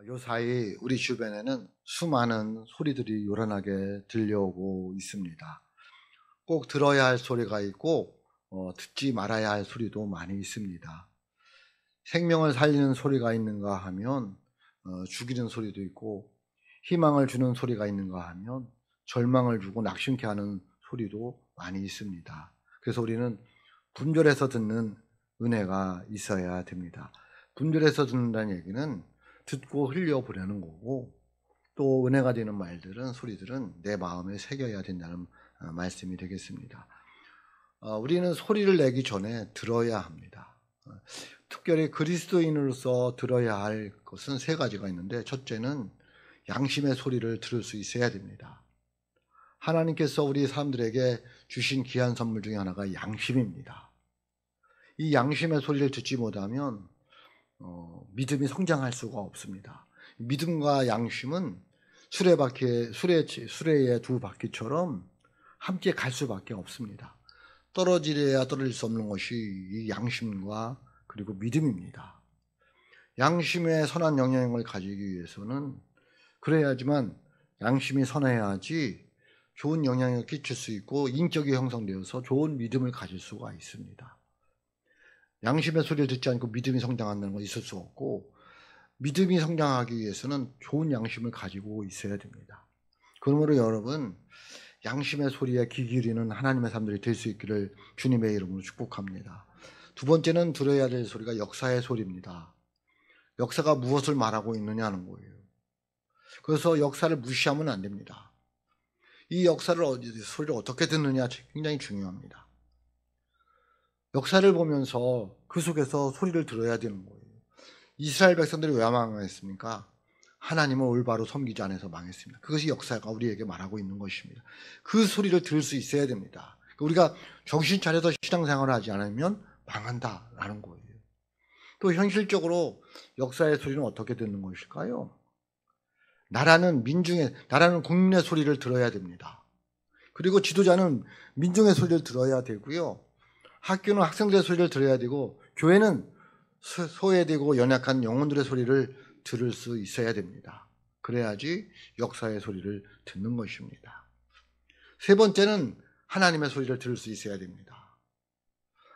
요사이 우리 주변에는 수많은 소리들이 요란하게 들려오고 있습니다. 꼭 들어야 할 소리가 있고 듣지 말아야 할 소리도 많이 있습니다. 생명을 살리는 소리가 있는가 하면 죽이는 소리도 있고, 희망을 주는 소리가 있는가 하면 절망을 주고 낙심케 하는 소리도 많이 있습니다. 그래서 우리는 분별해서 듣는 은혜가 있어야 됩니다. 분별해서 듣는다는 얘기는 듣고 흘려보내는 거고, 또 은혜가 되는 말들은, 소리들은 내 마음에 새겨야 된다는 말씀이 되겠습니다. 우리는 소리를 내기 전에 들어야 합니다. 특별히 그리스도인으로서 들어야 할 것은 세 가지가 있는데, 첫째는 양심의 소리를 들을 수 있어야 됩니다. 하나님께서 우리 사람들에게 주신 귀한 선물 중에 하나가 양심입니다. 이 양심의 소리를 듣지 못하면 믿음이 성장할 수가 없습니다. 믿음과 양심은 수레의 두 바퀴처럼 함께 갈 수밖에 없습니다. 떨어지려야 떨어질 수 없는 것이 이 양심과 그리고 믿음입니다. 양심의 선한 영향을 가지기 위해서는, 그래야지만 양심이 선해야지 좋은 영향을 끼칠 수 있고 인격이 형성되어서 좋은 믿음을 가질 수가 있습니다. 양심의 소리를 듣지 않고 믿음이 성장한다는 건 있을 수 없고, 믿음이 성장하기 위해서는 좋은 양심을 가지고 있어야 됩니다. 그러므로 여러분, 양심의 소리에 귀 기울이는 하나님의 사람들이 될 수 있기를 주님의 이름으로 축복합니다. 두 번째는 들어야 될 소리가 역사의 소리입니다. 역사가 무엇을 말하고 있느냐는 거예요. 그래서 역사를 무시하면 안 됩니다. 이 소리를 어떻게 듣느냐 굉장히 중요합니다. 역사를 보면서 그 속에서 소리를 들어야 되는 거예요. 이스라엘 백성들이 왜 망했습니까? 하나님을 올바로 섬기지 않아서 망했습니다. 그것이 역사가 우리에게 말하고 있는 것입니다. 그 소리를 들을 수 있어야 됩니다. 우리가 정신 차려서 신앙생활을 하지 않으면 망한다라는 거예요. 또 현실적으로 역사의 소리는 어떻게 듣는 것일까요? 나라는 국민의 소리를 들어야 됩니다. 그리고 지도자는 민중의 소리를 들어야 되고요. 학교는 학생들의 소리를 들어야 되고, 교회는 소외되고 연약한 영혼들의 소리를 들을 수 있어야 됩니다. 그래야지 역사의 소리를 듣는 것입니다. 세 번째는 하나님의 소리를 들을 수 있어야 됩니다.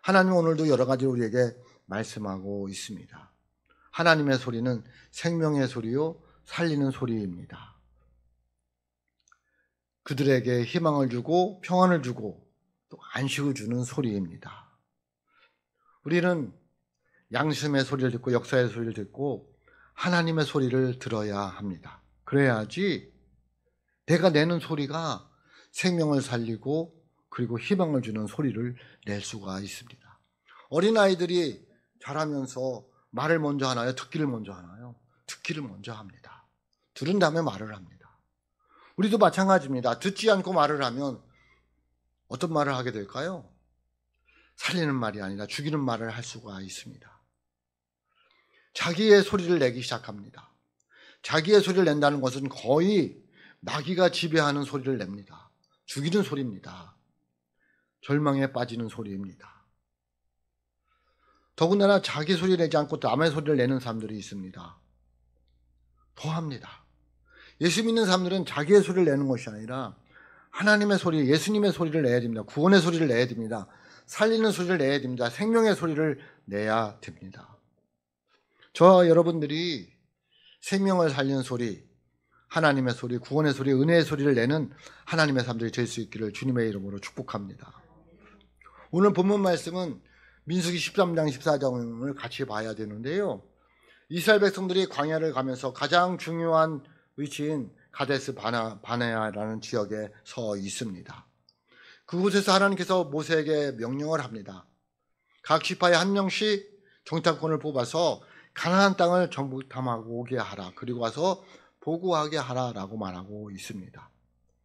하나님은 오늘도 여러 가지로 우리에게 말씀하고 있습니다. 하나님의 소리는 생명의 소리요 살리는 소리입니다. 그들에게 희망을 주고 평안을 주고 또 안식을 주는 소리입니다. 우리는 양심의 소리를 듣고 역사의 소리를 듣고 하나님의 소리를 들어야 합니다. 그래야지 내가 내는 소리가 생명을 살리고 그리고 희망을 주는 소리를 낼 수가 있습니다. 어린아이들이 자라면서 말을 먼저 하나요? 듣기를 먼저 하나요? 듣기를 먼저 합니다. 들은 다음에 말을 합니다. 우리도 마찬가지입니다. 듣지 않고 말을 하면 어떤 말을 하게 될까요? 살리는 말이 아니라 죽이는 말을 할 수가 있습니다. 자기의 소리를 내기 시작합니다. 자기의 소리를 낸다는 것은 거의 나귀가 지배하는 소리를 냅니다. 죽이는 소리입니다. 절망에 빠지는 소리입니다. 더군다나 자기 소리 내지 않고 남의 소리를 내는 사람들이 있습니다. 더합니다. 예수 믿는 사람들은 자기의 소리를 내는 것이 아니라 하나님의 소리, 예수님의 소리를 내야 됩니다. 구원의 소리를 내야 됩니다. 살리는 소리를 내야 됩니다. 생명의 소리를 내야 됩니다. 저와 여러분들이 생명을 살리는 소리, 하나님의 소리, 구원의 소리, 은혜의 소리를 내는 하나님의 사람들이 될 수 있기를 주님의 이름으로 축복합니다. 오늘 본문 말씀은 민수기 13장 14장을 같이 봐야 되는데요. 이스라엘 백성들이 광야를 가면서 가장 중요한 위치인 가데스 바네아라는 지역에 서 있습니다. 그곳에서 하나님께서 모세에게 명령을 합니다. 각 지파에 한 명씩 정탐꾼을 뽑아서 가나안 땅을 정탐하고 오게 하라. 그리고 와서 보고하게 하라라고 말하고 있습니다.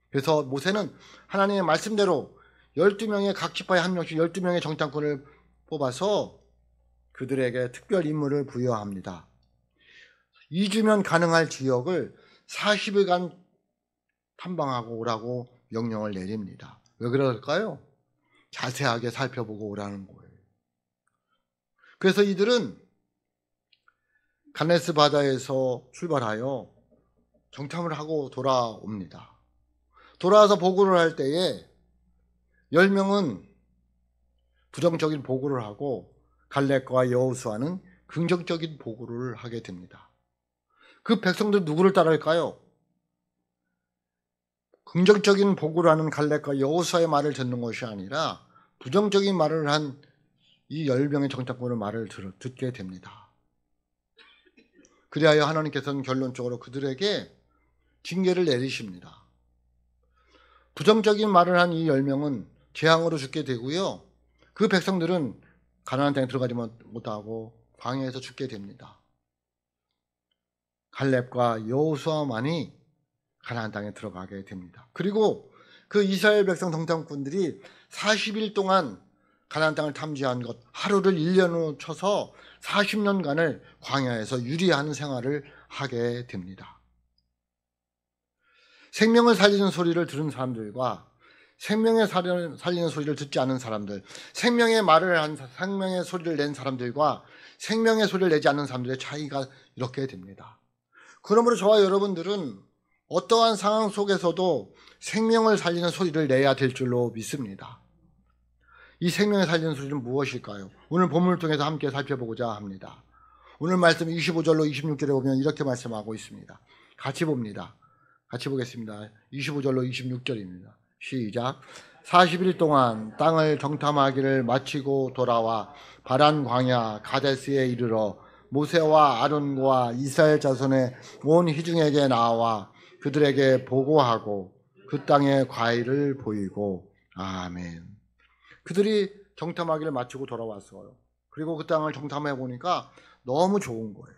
그래서 모세는 하나님의 말씀대로 12명의 각 지파에 한 명씩 12명의 정탐꾼을 뽑아서 그들에게 특별 임무를 부여합니다. 2주면 가능할 지역을 40일간 탐방하고 오라고 명령을 내립니다. 왜 그럴까요? 자세하게 살펴보고 오라는 거예요. 그래서 이들은 가네스 바다에서 출발하여 정탐을 하고 돌아옵니다. 돌아와서 보고를 할 때에 10명은 부정적인 보고를 하고 갈렙과 여호수아는 긍정적인 보고를 하게 됩니다. 그 백성들 누구를 따를까요? 긍정적인 보고를 하는 갈렙과 여호수아의 말을 듣는 것이 아니라 부정적인 말을 한 이 10명의 정탐꾼의 말을 듣게 됩니다. 그리하여 하나님께서는 결론적으로 그들에게 징계를 내리십니다. 부정적인 말을 한 이 10명은 재앙으로 죽게 되고요. 그 백성들은 가나안 땅에 들어가지 못하고 광야에서 죽게 됩니다. 갈렙과 여호수아만이 가나안 땅에 들어가게 됩니다. 그리고 그 이스라엘 백성 정탐꾼들이 40일 동안 가나안 땅을 탐지한 것, 하루를 1년으로 쳐서 40년간을 광야에서 유리한 생활을 하게 됩니다. 생명을 살리는 소리를 들은 사람들과 생명의 살리는 소리를 듣지 않은 사람들, 생명의 말을 한 생명의 소리를 낸 사람들과 생명의 소리를 내지 않는 사람들의 차이가 이렇게 됩니다. 그러므로 저와 여러분들은 어떠한 상황 속에서도 생명을 살리는 소리를 내야 될 줄로 믿습니다. 이 생명을 살리는 소리는 무엇일까요? 오늘 본문을 통해서 함께 살펴보고자 합니다. 오늘 말씀 25절로 26절에 보면 이렇게 말씀하고 있습니다. 같이 봅니다. 같이 보겠습니다. 25절로 26절입니다. 시작. 40일 동안 땅을 정탐하기를 마치고 돌아와 바란 광야 가데스에 이르러 모세와 아론과 이스라엘 자손의 온 회중에게 나와 그들에게 보고하고 그 땅의 과일을 보이고. 아멘. 그들이 정탐하기를 마치고 돌아왔어요. 그리고 그 땅을 정탐해 보니까 너무 좋은 거예요.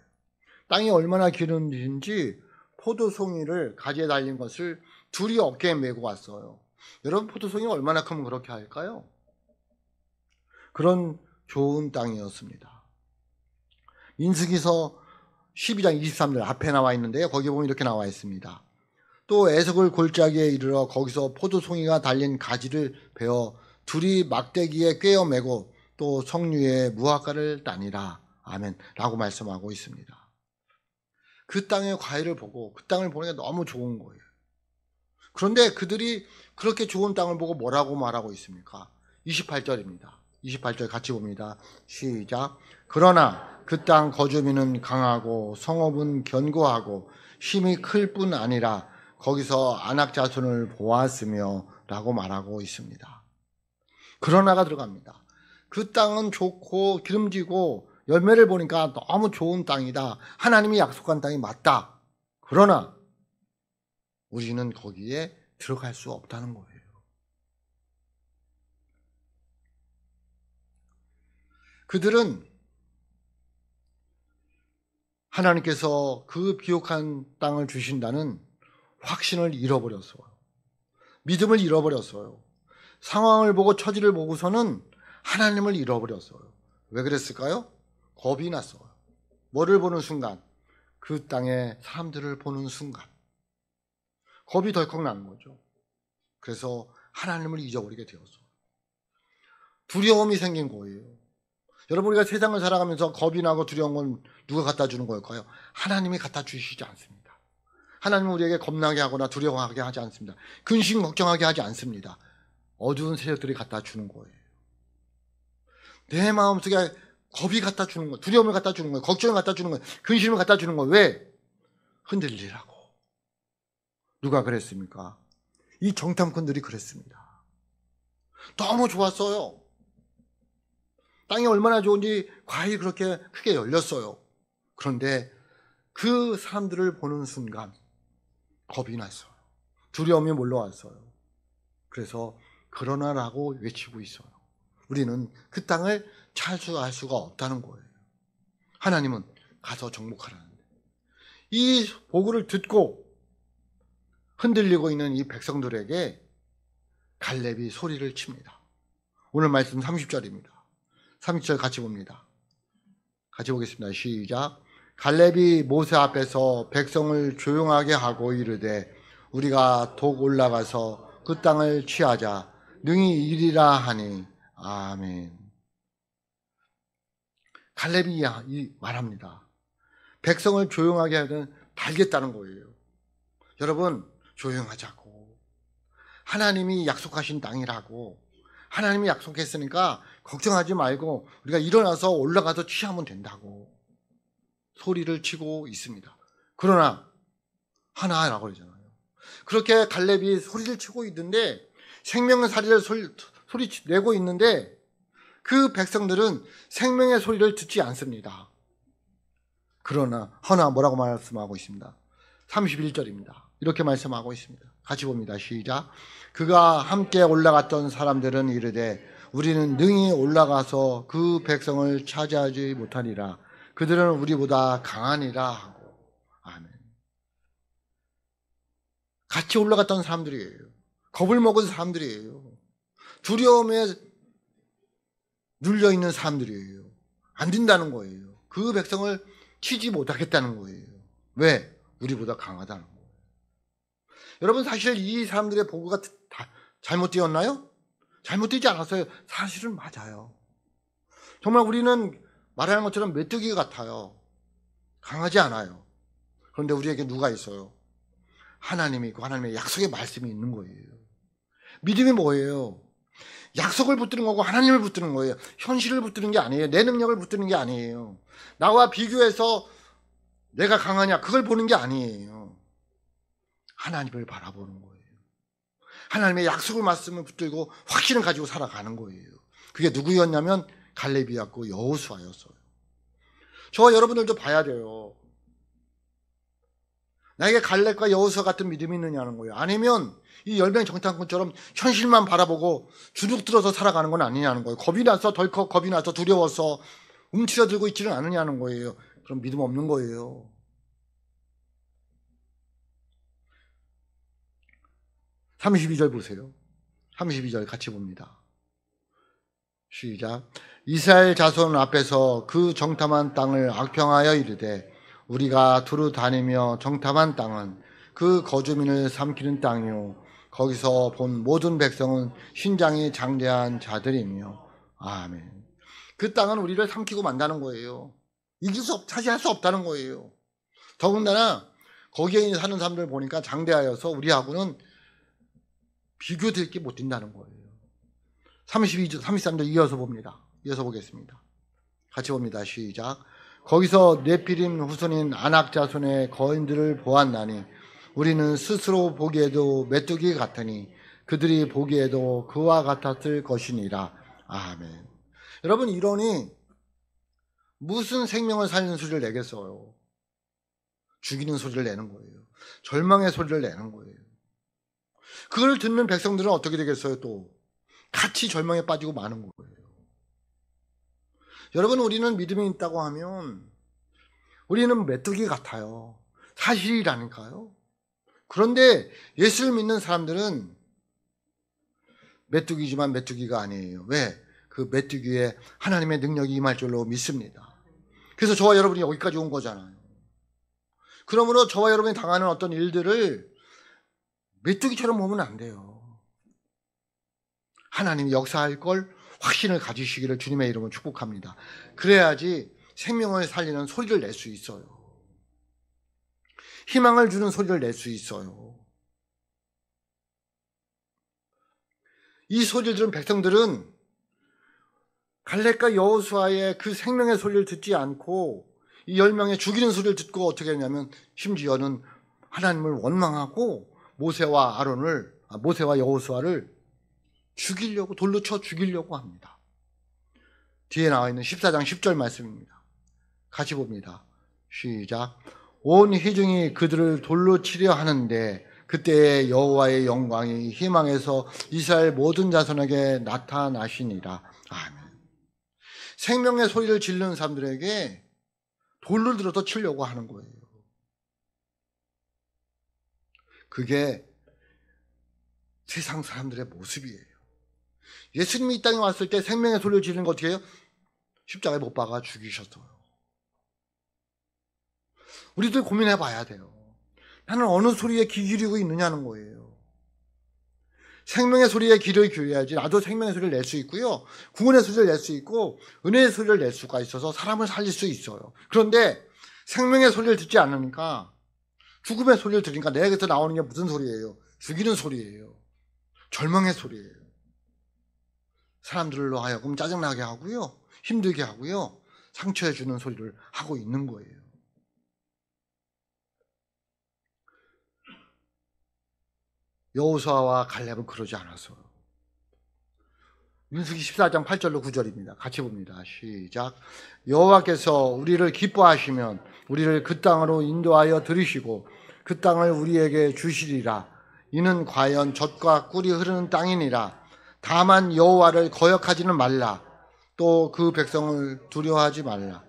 땅이 얼마나 기른지 포도송이를 가지에 달린 것을 둘이 어깨에 메고 왔어요. 여러분, 포도송이 얼마나 크면 그렇게 할까요? 그런 좋은 땅이었습니다. 인수기서 12장 23절 앞에 나와 있는데요. 거기 보면 이렇게 나와 있습니다. 또 에석을 골짜기에 이르러 거기서 포도송이가 달린 가지를 베어 둘이 막대기에 꿰어 매고 또 석류에 무화과를 따니라. 아멘. 라고 말씀하고 있습니다. 그 땅의 과일을 보고 그 땅을 보니까 너무 좋은 거예요. 그런데 그들이 그렇게 좋은 땅을 보고 뭐라고 말하고 있습니까? 28절입니다. 28절 같이 봅니다. 시작. 그러나 그 땅 거주민은 강하고 성읍은 견고하고 힘이 클 뿐 아니라 거기서 안악 자손을 보았으며 라고 말하고 있습니다. 그러나가 들어갑니다. 그 땅은 좋고 기름지고 열매를 보니까 너무 좋은 땅이다. 하나님이 약속한 땅이 맞다. 그러나 우리는 거기에 들어갈 수 없다는 거예요. 그들은 하나님께서 그 비옥한 땅을 주신다는 확신을 잃어버렸어요. 믿음을 잃어버렸어요. 상황을 보고 처지를 보고서는 하나님을 잃어버렸어요. 왜 그랬을까요? 겁이 났어요. 뭐를 보는 순간? 그 땅의 사람들을 보는 순간 겁이 덜컥 나는 거죠. 그래서 하나님을 잊어버리게 되었어요. 두려움이 생긴 거예요. 여러분, 우리가 세상을 살아가면서 겁이 나고 두려운 건 누가 갖다 주는 걸까요? 하나님이 갖다 주시지 않습니다. 하나님은 우리에게 겁나게 하거나 두려워하게 하지 않습니다. 근심 걱정하게 하지 않습니다. 어두운 세력들이 갖다 주는 거예요. 내 마음속에 겁이 갖다 주는 거예요. 두려움을 갖다 주는 거예요. 걱정을 갖다 주는 거예요. 근심을 갖다 주는 거예요. 왜? 흔들리라고. 누가 그랬습니까? 이 정탐꾼들이 그랬습니다. 너무 좋았어요. 땅이 얼마나 좋은지 과일이 그렇게 크게 열렸어요. 그런데 그 사람들을 보는 순간 겁이 났어요. 두려움이 몰려왔어요. 그래서 그러나라고 외치고 있어요. 우리는 그 땅을 차지할 수가 없다는 거예요. 하나님은 가서 정복하라는데. 이 보고를 듣고 흔들리고 있는 이 백성들에게 갈렙이 소리를 칩니다. 오늘 말씀 30절입니다. 30절 같이 봅니다. 같이 보겠습니다. 시작. 갈렙이 모세 앞에서 백성을 조용하게 하고 이르되 우리가 독 올라가서 그 땅을 취하자 능히 이리라 하니. 아멘. 갈렙이 말합니다. 백성을 조용하게 하든 달겠다는 거예요. 여러분, 조용하자고. 하나님이 약속하신 땅이라고. 하나님이 약속했으니까 걱정하지 말고 우리가 일어나서 올라가서 취하면 된다고 소리를 치고 있습니다. 그러나 하나라고 그러잖아요. 그렇게 갈렙이 소리를 치고 있는데, 생명의 소리를 소리 내고 있는데 그 백성들은 생명의 소리를 듣지 않습니다. 허나 뭐라고 말씀하고 있습니다. 31절입니다. 이렇게 말씀하고 있습니다. 같이 봅니다. 시작. 그가 함께 올라갔던 사람들은 이르되 우리는 능히 올라가서 그 백성을 차지하지 못하니라. 그들은 우리보다 강하니라 하고. 아멘. 같이 올라갔던 사람들이에요. 겁을 먹은 사람들이에요. 두려움에 눌려있는 사람들이에요. 안 된다는 거예요. 그 백성을 치지 못하겠다는 거예요. 왜? 우리보다 강하다는 거예요. 여러분, 사실 이 사람들의 보고가 다 잘못되었나요? 잘못되지 않았어요. 사실은 맞아요. 정말 우리는 말하는 것처럼 메뚜기 같아요. 강하지 않아요. 그런데 우리에게 누가 있어요? 하나님이 있고 하나님의 약속의 말씀이 있는 거예요. 믿음이 뭐예요? 약속을 붙드는 거고 하나님을 붙드는 거예요. 현실을 붙드는 게 아니에요. 내 능력을 붙드는 게 아니에요. 나와 비교해서 내가 강하냐 그걸 보는 게 아니에요. 하나님을 바라보는 거예요. 하나님의 약속을 말씀을 붙들고 확신을 가지고 살아가는 거예요. 그게 누구였냐면 갈렙이었고 여호수아였어요. 저와 여러분들도 봐야 돼요. 나에게 갈렙과 여호수아 같은 믿음이 있느냐는 거예요. 아니면 이 열명 정탐꾼처럼 현실만 바라보고 주눅 들어서 살아가는 건 아니냐는 거예요. 겁이 나서 덜컥 겁이 나서 두려워서 움츠러들고 있지는 않느냐는 거예요. 그럼 믿음 없는 거예요. 32절 보세요. 32절 같이 봅니다. 시작. 이스라엘 자손 앞에서 그 정탐한 땅을 악평하여 이르되 우리가 두루 다니며 정탐한 땅은 그 거주민을 삼키는 땅이요 거기서 본 모든 백성은 신장이 장대한 자들이며. 아멘. 그 땅은 우리를 삼키고 만다는 거예요. 차지할 수 없다는 거예요. 더군다나 거기에 사는 사람들 보니까 장대하여서 우리하고는 비교될 게 못 된다는 거예요. 32절, 33절 이어서 봅니다. 이어서 보겠습니다. 같이 봅니다. 시작. 거기서 네피림 후손인 아낙 자손의 거인들을 보았나니 우리는 스스로 보기에도 메뚜기 같으니 그들이 보기에도 그와 같았을 것이니라. 아멘. 여러분, 이러니 무슨 생명을 살리는 소리를 내겠어요? 죽이는 소리를 내는 거예요. 절망의 소리를 내는 거예요. 그걸 듣는 백성들은 어떻게 되겠어요? 또 같이 절망에 빠지고 마는 거예요. 여러분, 우리는 믿음이 있다고 하면 우리는 메뚜기 같아요. 사실이라니까요. 그런데 예수를 믿는 사람들은 메뚜기지만 메뚜기가 아니에요. 왜? 그 메뚜기에 하나님의 능력이 임할 줄로 믿습니다. 그래서 저와 여러분이 여기까지 온 거잖아요. 그러므로 저와 여러분이 당하는 어떤 일들을 메뚜기처럼 보면 안 돼요. 하나님이 역사할 걸 확신을 가지시기를 주님의 이름으로 축복합니다. 그래야지 생명을 살리는 소리를 낼 수 있어요. 희망을 주는 소리를 낼 수 있어요. 이 소리를 들은 백성들은 갈렙과 여호수아의 그 생명의 소리를 듣지 않고 이 10명의 죽이는 소리를 듣고 어떻게 했냐면 심지어는 하나님을 원망하고 모세와 여호수아를 죽이려고, 돌로 쳐 죽이려고 합니다. 뒤에 나와 있는 14장 10절 말씀입니다. 같이 봅니다. 시작. 온 회중이 그들을 돌로 치려 하는데 그때에 여호와의 영광이 희망에서 이스라엘 모든 자손에게 나타나시니라. 아멘. 생명의 소리를 지르는 사람들에게 돌을 들어서 치려고 하는 거예요. 그게 세상 사람들의 모습이에요. 예수님이 이 땅에 왔을 때 생명의 소리를 지르는 거 어떻게 해요? 십자가에 못 박아 죽이셨어요. 우리들 고민해 봐야 돼요. 나는 어느 소리에 귀 기울이고 있느냐는 거예요. 생명의 소리에 귀를 기울여야지 나도 생명의 소리를 낼 수 있고요. 구원의 소리를 낼 수 있고 은혜의 소리를 낼 수가 있어서 사람을 살릴 수 있어요. 그런데 생명의 소리를 듣지 않으니까 죽음의 소리를 들으니까 내게서 나오는 게 무슨 소리예요? 죽이는 소리예요. 절망의 소리예요. 사람들로 하여금 짜증나게 하고요, 힘들게 하고요, 상처해 주는 소리를 하고 있는 거예요. 여호수아와 갈렙은 그러지 않았어요. 민수기 14장 8절로 9절입니다. 같이 봅니다. 시작. 여호와께서 우리를 기뻐하시면 우리를 그 땅으로 인도하여 들이시고 그 땅을 우리에게 주시리라. 이는 과연 젖과 꿀이 흐르는 땅이니라. 다만 여호와를 거역하지는 말라. 또 그 백성을 두려워하지 말라.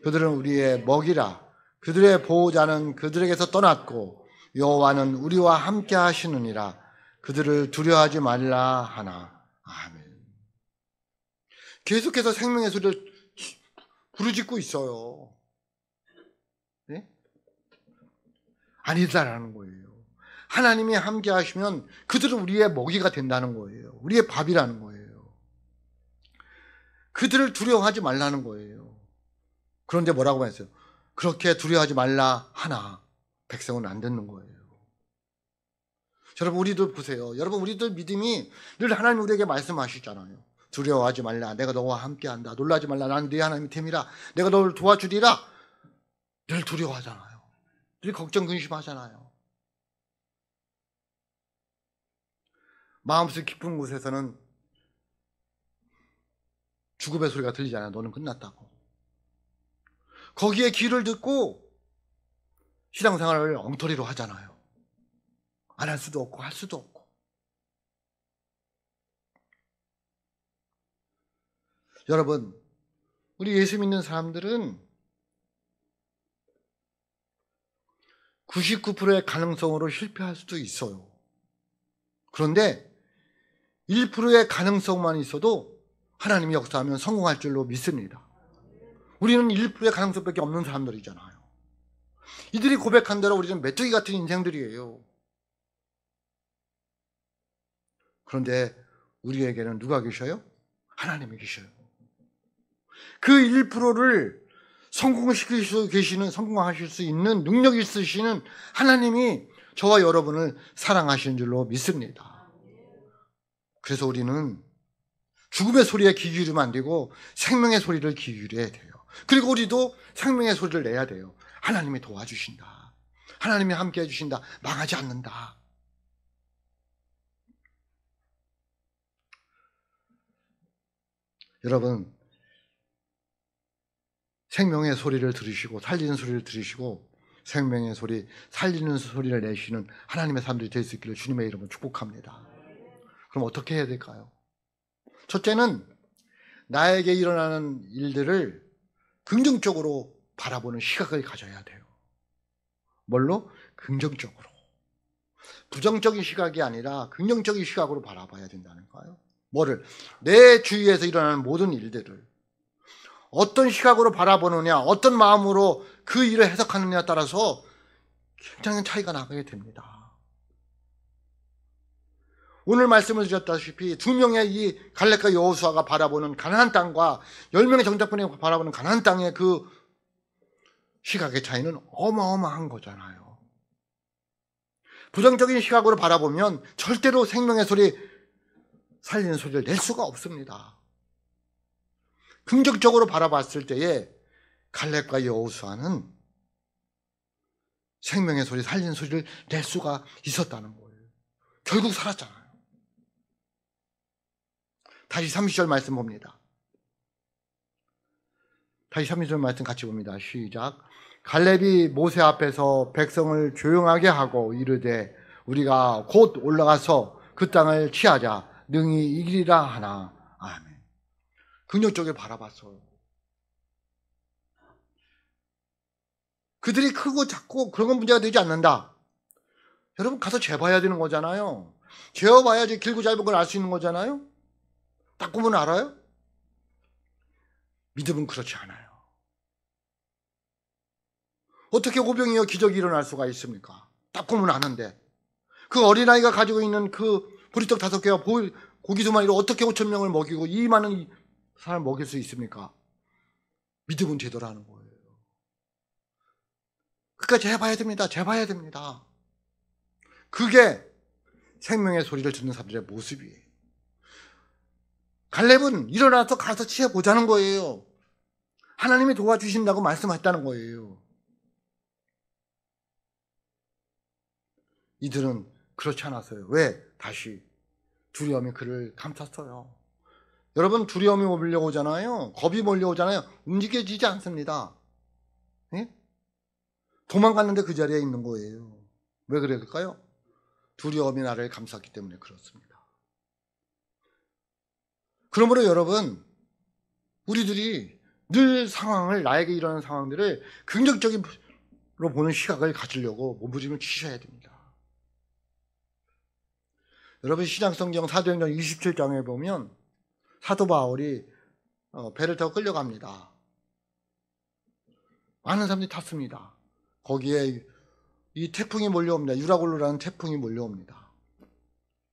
그들은 우리의 먹이라. 그들의 보호자는 그들에게서 떠났고 여호와는 우리와 함께 하시느니라. 그들을 두려워하지 말라 하나. 아멘. 계속해서 생명의 소리를 부르짖고 있어요. 네? 아니다라는 거예요. 하나님이 함께 하시면 그들은 우리의 먹이가 된다는 거예요. 우리의 밥이라는 거예요. 그들을 두려워하지 말라는 거예요. 그런데 뭐라고 했어요? 그렇게 두려워하지 말라 하나 백성은 안 듣는 거예요. 여러분, 우리도 보세요. 여러분, 우리도 믿음이 늘 하나님 우리에게 말씀하시잖아요. 두려워하지 말라. 내가 너와 함께한다. 놀라지 말라. 나는 네 하나님의 템이라. 내가 너를 도와주리라. 늘 두려워하잖아요. 늘 걱정 근심하잖아요. 마음속 깊은 곳에서는 죽음의 소리가 들리잖아요. 너는 끝났다고. 거기에 귀를 듣고 신앙생활을 엉터리로 하잖아요. 안 할 수도 없고 할 수도 없고. 여러분, 우리 예수 믿는 사람들은 99%의 가능성으로 실패할 수도 있어요. 그런데 1%의 가능성만 있어도 하나님이 역사하면 성공할 줄로 믿습니다. 우리는 1%의 가능성밖에 없는 사람들이잖아요. 이들이 고백한 대로 우리는 메뚜기 같은 인생들이에요. 그런데 우리에게는 누가 계셔요? 하나님이 계셔요. 그 1%를 성공시키시고 계시는, 성공하실 수 있는 능력이 있으시는 하나님이 저와 여러분을 사랑하시는 줄로 믿습니다. 그래서 우리는 죽음의 소리에 귀 기울이면 안 되고 생명의 소리를 귀 기울여야 돼요. 그리고 우리도 생명의 소리를 내야 돼요. 하나님이 도와주신다. 하나님이 함께 해주신다. 망하지 않는다. 여러분, 생명의 소리를 들으시고 살리는 소리를 들으시고 생명의 소리, 살리는 소리를 내시는 하나님의 사람들이 될 수 있기를 주님의 이름으로 축복합니다. 그럼 어떻게 해야 될까요? 첫째는 나에게 일어나는 일들을 긍정적으로 바라보는 시각을 가져야 돼요. 뭘로? 긍정적으로. 부정적인 시각이 아니라 긍정적인 시각으로 바라봐야 된다는 거예요. 뭐를? 내 주위에서 일어나는 모든 일들을 어떤 시각으로 바라보느냐, 어떤 마음으로 그 일을 해석하느냐에 따라서 굉장히 차이가 나게 됩니다. 오늘 말씀을 드렸다시피 두 명의 이 갈렙과 여호수아가 바라보는 가나안 땅과 10명의 정탐꾼이 바라보는 가나안 땅의 그 시각의 차이는 어마어마한 거잖아요. 부정적인 시각으로 바라보면 절대로 생명의 소리, 살리는 소리를 낼 수가 없습니다. 긍정적으로 바라봤을 때에 갈렙과 여호수아는 생명의 소리, 살리는 소리를 낼 수가 있었다는 거예요. 결국 살았잖아요. 다시 30절 말씀 봅니다. 다시 30절 말씀 같이 봅니다. 시작. 갈렙이 모세 앞에서 백성을 조용하게 하고 이르되 우리가 곧 올라가서 그 땅을 취하자 능히 이기리라 하나. 아멘. 긍정적으로 바라봤어요. 그들이 크고 작고 그런 건 문제가 되지 않는다. 여러분, 가서 재봐야 되는 거잖아요. 재어봐야지 길고 짧은 걸 알 수 있는 거잖아요. 딱 보면 알아요? 믿음은 그렇지 않아요. 어떻게 오병이어 기적이 일어날 수가 있습니까? 딱 보면 아는데. 그 어린아이가 가지고 있는 그 보리떡 5개와 고기 2마리로 어떻게 5,000명을 먹이고 이 많은 사람을 먹일 수 있습니까? 믿음은 제대로 하는 거예요. 우리가 재봐야 됩니다. 재봐야 됩니다. 그게 생명의 소리를 듣는 사람들의 모습이에요. 갈렙은 일어나서 가서 치어보자는 거예요. 하나님이 도와주신다고 말씀했다는 거예요. 이들은 그렇지 않았어요. 왜? 다시 두려움이 그를 감쌌어요. 여러분, 두려움이 몰려오잖아요. 겁이 몰려오잖아요. 움직여지지 않습니다. 예? 도망갔는데 그 자리에 있는 거예요. 왜 그럴까요? 두려움이 나를 감쌌기 때문에 그렇습니다. 그러므로 여러분, 우리들이 늘 상황을, 나에게 일어나는 상황들을 긍정적으로 보는 시각을 가지려고 몸부림을 치셔야 됩니다. 여러분, 신약성경 사도행전 27장에 보면 사도 바울이 배를 타고 끌려갑니다. 많은 사람들이 탔습니다. 거기에 이 태풍이 몰려옵니다. 유라굴로라는 태풍이 몰려옵니다.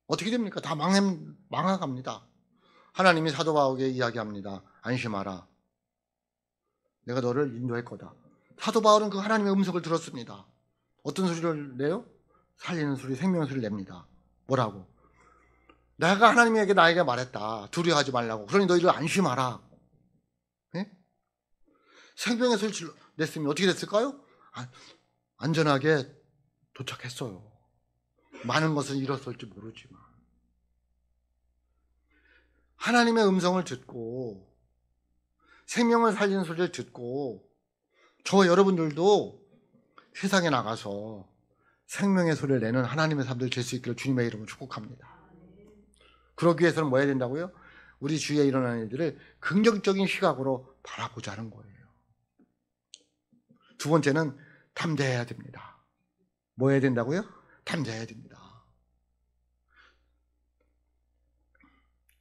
어떻게 됩니까? 다 망해갑니다. 하나님이 사도 바울에게 이야기합니다. 안심하라. 내가 너를 인도할 거다. 사도 바울은 그 하나님의 음성을 들었습니다. 어떤 소리를 내요? 살리는 소리, 생명의 소리를 냅니다. 뭐라고? 내가 하나님에게 나에게 말했다. 두려워하지 말라고. 그러니 너희들 안심하라. 네? 생명의 소리를 냈으면 어떻게 됐을까요? 안전하게 도착했어요. 많은 것은 잃었을지 모르지만. 하나님의 음성을 듣고 생명을 살리는 소리를 듣고 저와 여러분들도 세상에 나가서 생명의 소리를 내는 하나님의 사람들 될 수 있기를 주님의 이름으로 축복합니다. 그러기 위해서는 뭐 해야 된다고요? 우리 주위에 일어나는 일들을 긍정적인 시각으로 바라보자는 거예요. 두 번째는 담대해야 됩니다. 뭐 해야 된다고요? 담대해야 됩니다.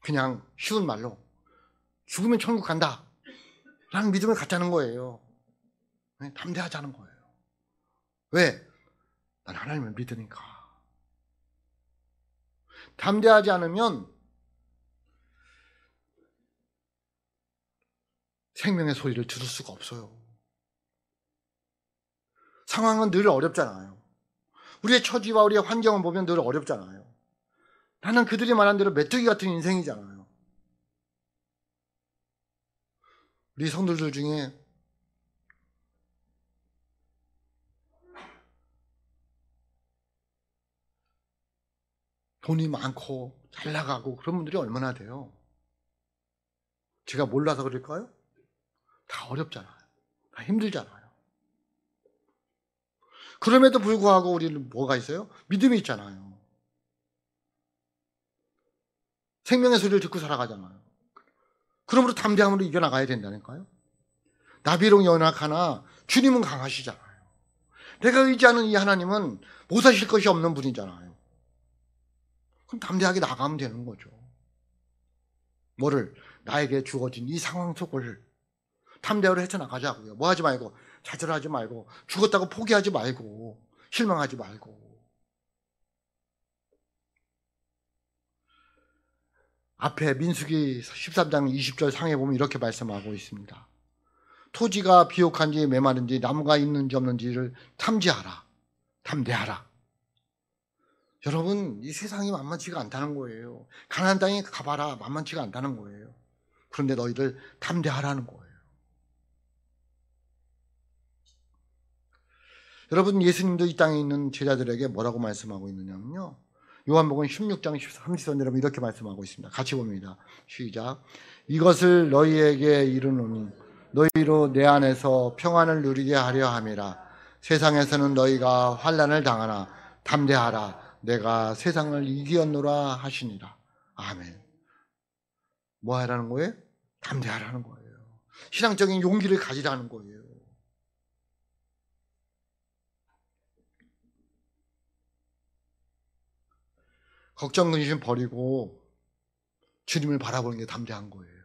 그냥 쉬운 말로 죽으면 천국 간다 라는 믿음을 갖자는 거예요. 담대하자는 거예요. 왜? 난 하나님을 믿으니까. 담대하지 않으면 생명의 소리를 들을 수가 없어요. 상황은 늘 어렵잖아요. 우리의 처지와 우리의 환경을 보면 늘 어렵잖아요. 나는 그들이 말한 대로 메뚜기 같은 인생이잖아요. 우리 성도들 중에 돈이 많고 잘 나가고 그런 분들이 얼마나 돼요? 제가 몰라서 그럴까요? 다 어렵잖아요. 다 힘들잖아요. 그럼에도 불구하고 우리는 뭐가 있어요? 믿음이 있잖아요. 생명의 소리를 듣고 살아가잖아요. 그러므로 담대함으로 이겨나가야 된다니까요. 나비록 연약하나 주님은 강하시잖아요. 내가 의지하는 이 하나님은 못 하실 것이 없는 분이잖아요. 그럼 담대하게 나가면 되는 거죠. 뭐를? 나에게 주어진 이 상황 속을 담대하게 헤쳐나가자고요. 뭐 하지 말고, 좌절하지 말고, 죽었다고 포기하지 말고, 실망하지 말고. 앞에 민수기 13장 20절 상에 보면 이렇게 말씀하고 있습니다. 토지가 비옥한지 메마른지 나무가 있는지 없는지를 탐지하라. 담대하라. 여러분, 이 세상이 만만치가 않다는 거예요. 가나안 땅에 가봐라. 만만치가 않다는 거예요. 그런데 너희들 담대하라는 거예요. 여러분, 예수님도 이 땅에 있는 제자들에게 뭐라고 말씀하고 있느냐면요. 요한복음 16장 30절 이렇게 말씀하고 있습니다. 같이 봅니다. 시작. 이것을 너희에게 이르노니 너희로 내 안에서 평안을 누리게 하려 함이라. 세상에서는 너희가 환난을 당하나 담대하라. 내가 세상을 이기었노라 하시니라. 아멘. 뭐 하라는 거예요? 담대하라는 거예요. 신앙적인 용기를 가지라는 거예요. 걱정, 근심 버리고 주님을 바라보는 게 담대한 거예요.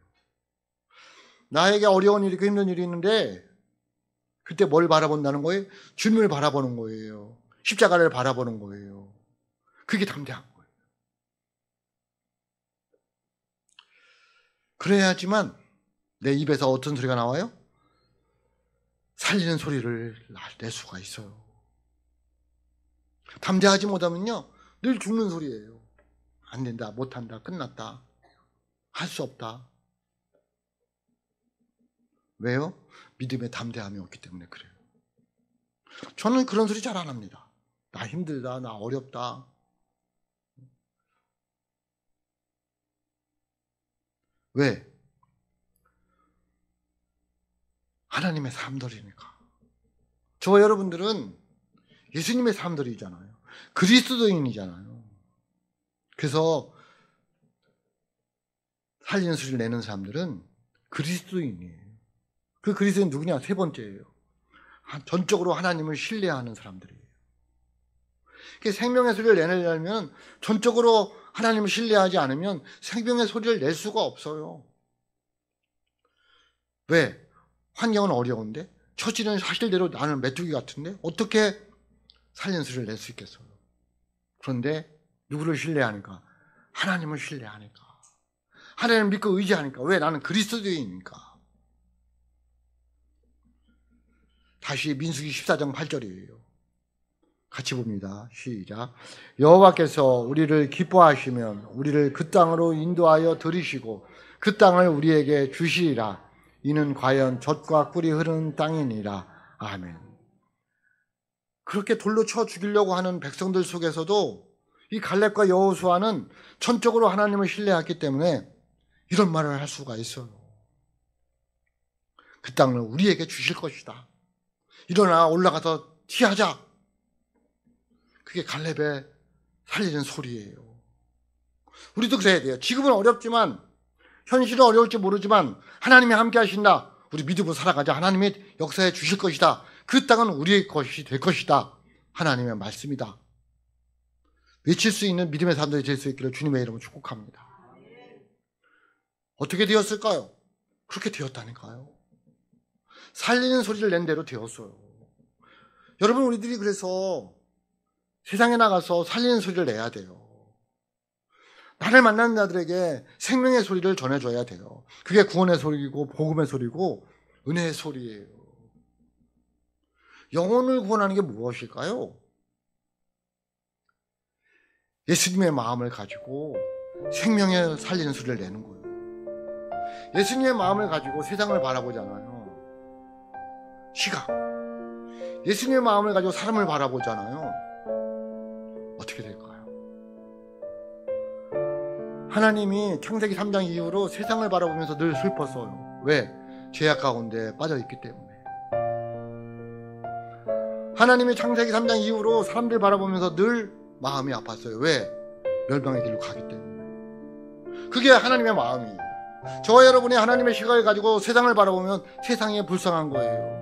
나에게 어려운 일이 있고 힘든 일이 있는데 그때 뭘 바라본다는 거예요? 주님을 바라보는 거예요. 십자가를 바라보는 거예요. 그게 담대한 거예요. 그래야지만 내 입에서 어떤 소리가 나와요? 살리는 소리를 낼 수가 있어요. 담대하지 못하면요 늘 죽는 소리예요. 안 된다, 못한다, 끝났다, 할 수 없다. 왜요? 믿음의 담대함이 없기 때문에 그래요. 저는 그런 소리 잘 안 합니다. 나 힘들다, 나 어렵다. 왜? 하나님의 사람들이니까. 저와 여러분들은 예수님의 사람들이잖아요. 그리스도인이잖아요. 그래서 살리는 소리를 내는 사람들은 그리스도인이에요. 그 그리스도인 누구냐? 세 번째예요. 전적으로 하나님을 신뢰하는 사람들이에요. 생명의 소리를 내려면 전적으로 하나님을 신뢰하지 않으면 생명의 소리를 낼 수가 없어요. 왜? 환경은 어려운데 처지는 사실대로 나는 메뚜기 같은데 어떻게 살리는 소리를 낼 수 있겠어요? 그런데 누구를 신뢰하니까? 하나님을 신뢰하니까. 하나님을 믿고 의지하니까. 왜? 나는 그리스도인이니까. 다시 민수기 14장 8절이에요. 같이 봅니다. 시작. 여호와께서 우리를 기뻐하시면 우리를 그 땅으로 인도하여 들이시고 그 땅을 우리에게 주시리라. 이는 과연 젖과 꿀이 흐르는 땅이니라. 아멘. 그렇게 돌로 쳐 죽이려고 하는 백성들 속에서도 이 갈렙과 여호수아는 전적으로 하나님을 신뢰했기 때문에 이런 말을 할 수가 있어요. 그 땅을 우리에게 주실 것이다. 일어나 올라가서 티하자. 그게 갈렙의 살리는 소리예요. 우리도 그래야 돼요. 지금은 어렵지만, 현실은 어려울지 모르지만 하나님이 함께 하신다. 우리 믿음으로 살아가자. 하나님이 역사해 주실 것이다. 그 땅은 우리의 것이 될 것이다. 하나님의 말씀이다. 외칠 수 있는 믿음의 사람들이 될 수 있기를 주님의 이름으로 축복합니다. 어떻게 되었을까요? 그렇게 되었다니까요. 살리는 소리를 낸 대로 되었어요. 여러분, 우리들이 그래서 세상에 나가서 살리는 소리를 내야 돼요. 나를 만나는 자들에게 생명의 소리를 전해줘야 돼요. 그게 구원의 소리고 복음의 소리고 은혜의 소리예요. 영혼을 구원하는 게 무엇일까요? 예수님의 마음을 가지고 생명의 살리는 소리를 내는 거예요. 예수님의 마음을 가지고 세상을 바라보잖아요. 시각. 예수님의 마음을 가지고 사람을 바라보잖아요. 어떻게 될까요? 하나님이 창세기 3장 이후로 세상을 바라보면서 늘 슬펐어요. 왜? 죄악 가운데 빠져있기 때문에. 하나님이 창세기 3장 이후로 사람들 바라보면서 늘 마음이 아팠어요. 왜? 멸망의 길로 가기 때문에. 그게 하나님의 마음이에요. 저와 여러분이 하나님의 시각을 가지고 세상을 바라보면 세상이 불쌍한 거예요.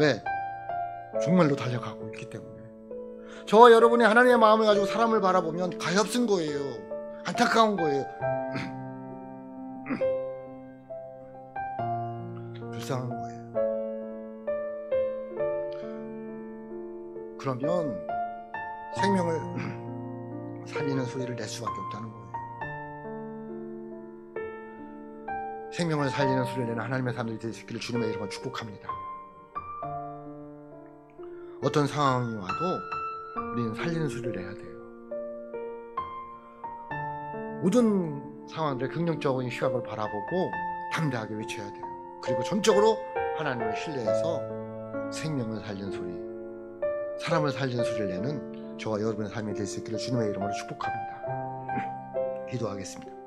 왜? 종말로 달려가고 있기 때문에. 저와 여러분이 하나님의 마음을 가지고 사람을 바라보면 가엾은 거예요. 안타까운 거예요. 불쌍한 거예요. 그러면 생명을 살리는 소리를 낼 수밖에 없다는 거예요. 생명을 살리는 소리를 내는 하나님의 사람들이 될 수 있기를 주님의 이름으로 축복합니다. 어떤 상황이 와도 우리는 살리는 소리를 내야 돼요. 모든 상황들의 긍정적인 시각을 바라보고 담대하게 외쳐야 돼요. 그리고 전적으로 하나님을 신뢰해서 생명을 살리는 소리, 사람을 살리는 소리를 내는 저와 여러분의 삶이 될 수 있기를 주님의 이름으로 축복합니다. 기도하겠습니다.